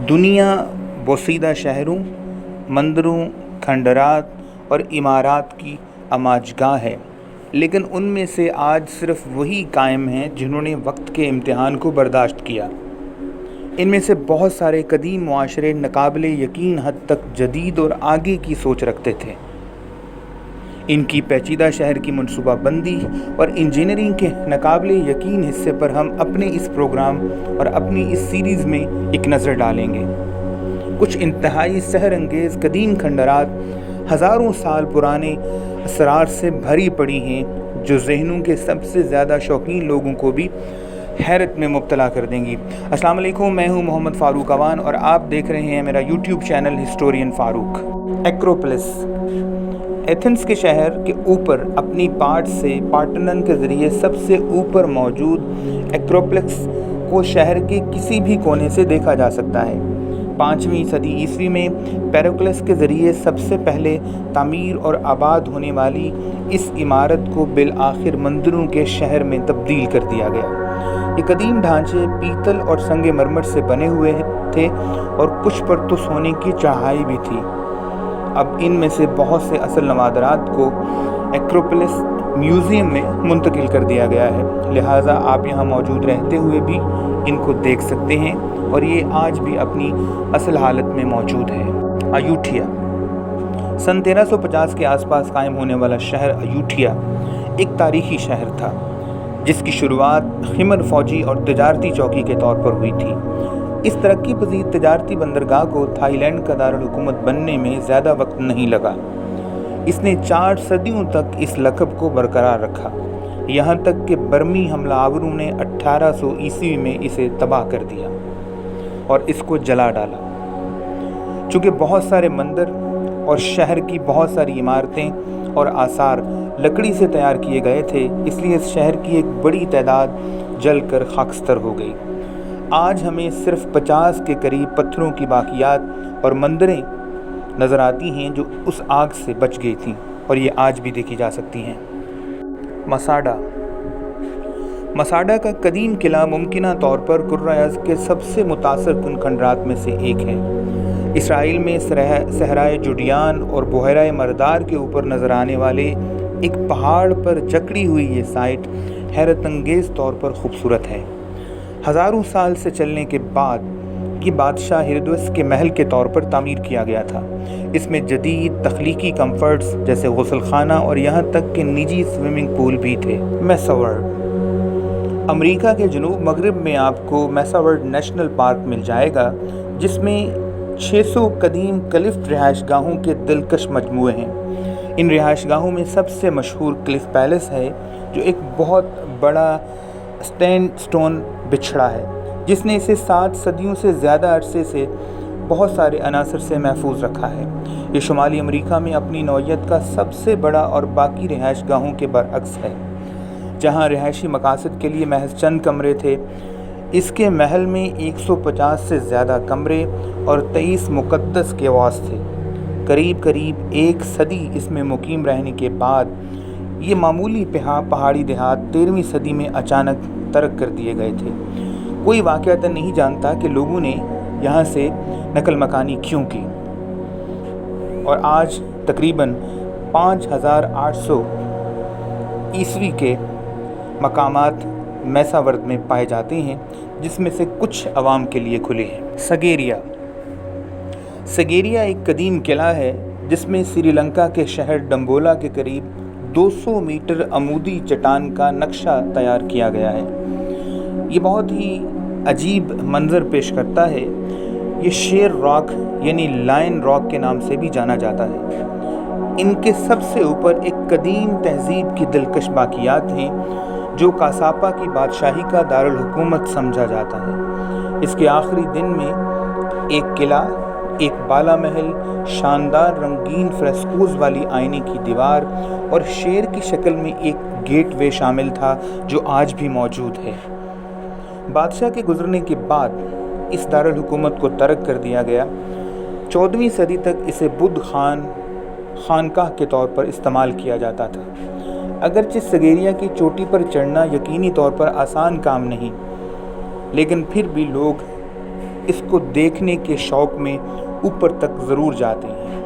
دنیا بوسیدہ شہروں، مندروں، کھنڈرات اور عمارات کی آماجگاہ ہے، لیکن ان میں سے آج صرف وہی قائم ہیں جنہوں نے وقت کے امتحان کو برداشت کیا۔ ان میں سے بہت سارے قدیم معاشرے ناقابل یقین حد تک جدید اور آگے کی سوچ رکھتے تھے۔ ان کی پیچیدہ شہر کی منصوبہ بندی اور انجینئرنگ کے ناقابل یقین حصے پر ہم اپنے اس پروگرام اور اپنی اس سیریز میں ایک نظر ڈالیں گے۔ کچھ انتہائی سحر انگیز قدیم کھنڈرات ہزاروں سال پرانے اسرار سے بھری پڑی ہیں جو ذہنوں کے سب سے زیادہ شوقین لوگوں کو بھی حیرت میں مبتلا کر دیں گی۔ السلام علیکم، میں ہوں محمد فاروق اوان اور آپ دیکھ رہے ہیں میرا یوٹیوب چینل ہسٹورین فاروق۔ ایکروپولس ایتھنز کے شہر کے اوپر اپنی پارٹ سے پارٹنن کے ذریعے سب سے اوپر موجود ایکروپولس کو شہر کے کسی بھی کونے سے دیکھا جا سکتا ہے۔ 5ویں صدی عیسوی میں پیروکلس کے ذریعے سب سے پہلے تعمیر اور آباد ہونے والی اس عمارت کو بالآخر مندروں کے شہر میں تبدیل کر دیا گیا۔ یہ قدیم ڈھانچے پیتل اور سنگ مرمر سے بنے ہوئے تھے اور کچھ پر تو سونے کی چڑھائی بھی تھی۔ اب ان میں سے بہت سے اصل نوادرات کو ایکروپولس میوزیم میں منتقل کر دیا گیا ہے، لہٰذا آپ یہاں موجود رہتے ہوئے بھی ان کو دیکھ سکتے ہیں اور یہ آج بھی اپنی اصل حالت میں موجود ہے۔ ایوٹھیا سن 1350 کے آس پاس قائم ہونے والا شہر ایوٹھیا ایک تاریخی شہر تھا جس کی شروعات خمر فوجی اور تجارتی چوکی کے طور پر ہوئی تھی۔ اس ترقی پذیر تجارتی بندرگاہ کو تھائی لینڈ کا دارالحکومت بننے میں زیادہ وقت نہیں لگا۔ اس نے 4 صدیوں تک اس لقب کو برقرار رکھا، یہاں تک کہ برمی حملہ آوروں نے 1800 عیسوی میں اسے تباہ کر دیا اور اس کو جلا ڈالا۔ چونکہ بہت سارے مندر اور شہر کی بہت ساری عمارتیں اور آثار لکڑی سے تیار کیے گئے تھے، اس لیے اس شہر کی ایک بڑی تعداد جل کر خاکستر ہو گئی۔ آج ہمیں صرف 50 کے قریب پتھروں کی باقیات اور مندریں نظر آتی ہیں جو اس آگ سے بچ گئی تھیں اور یہ آج بھی دیکھی جا سکتی ہیں۔ مساڈا کا قدیم قلعہ ممکنہ طور پر کرۂ ارض کے سب سے متاثر کن کھنڈرات میں سے ایک ہے۔ اسرائیل میں صحرائے جوڈیان اور بحیرہ مردار کے اوپر نظر آنے والے ایک پہاڑ پر جکڑی ہوئی یہ سائٹ حیرت انگیز طور پر خوبصورت ہے۔ ہزاروں سال سے چلنے کے بعد یہ بادشاہ ہیرودوس کے محل کے طور پر تعمیر کیا گیا تھا۔ اس میں جدید تخلیقی کمفرٹس جیسے غسل خانہ اور یہاں تک کہ نجی سوئمنگ پول بھی تھے۔ میساورڈ امریکہ کے جنوب مغرب میں آپ کو میساورڈ نیشنل پارک مل جائے گا، جس میں 600 قدیم کلفٹ رہائش گاہوں کے دلکش مجموعے ہیں۔ ان رہائش گاہوں میں سب سے مشہور کلف پیلس ہے جو ایک بہت بڑا سینڈ سٹون بچھڑا ہے جس نے اسے 7 صدیوں سے زیادہ عرصے سے بہت سارے عناصر سے محفوظ رکھا ہے۔ یہ شمالی امریکہ میں اپنی نوعیت کا سب سے بڑا اور باقی رہائش گاہوں کے برعکس ہے۔ جہاں رہائشی مقاصد کے لیے محض چند کمرے تھے، اس کے محل میں 150 سے زیادہ کمرے اور 23 مقدس کیواس تھے۔ قریب 1 صدی اس میں مقیم رہنے کے بعد یہ معمولی پہاڑی دیہات 13ویں صدی میں اچانک ترک کر دیے گئے تھے۔ کوئی واقعتاً نہیں جانتا کہ لوگوں نے یہاں سے نقل مکانی کیوں کی، اور آج تقریباً 5800 عیسوی کے مقامات میساورد میں پائے جاتے ہیں، جس میں سے کچھ عوام کے لیے کھلے ہیں۔ سگیریا ایک قدیم قلعہ ہے جس میں سری لنکا کے شہر ڈمبولا کے قریب 200 میٹر عمودی چٹان کا نقشہ تیار کیا گیا ہے۔ یہ بہت ہی عجیب منظر پیش کرتا ہے۔ یہ شیر راک یعنی لائن راک کے نام سے بھی جانا جاتا ہے۔ ان کے سب سے اوپر ایک قدیم تہذیب کی دلکش باقیات ہیں جو کاساپا کی بادشاہی کا دارالحکومت سمجھا جاتا ہے۔ اس کے آخری دن میں ایک قلعہ، ایک بالا محل، شاندار رنگین فریسکوز والی آئینے کی دیوار اور شیر کی شکل میں ایک گیٹ وے شامل تھا جو آج بھی موجود ہے۔ بادشاہ کے گزرنے کے بعد اس دارالحکومت کو ترک کر دیا گیا۔ 14ویں صدی تک اسے بدھ خانقاہ کے طور پر استعمال کیا جاتا تھا۔ اگرچہ سگیریا کی چوٹی پر چڑھنا یقینی طور پر آسان کام نہیں، لیکن پھر بھی لوگ اس کو دیکھنے کے شوق میں اوپر تک ضرور جاتے ہیں۔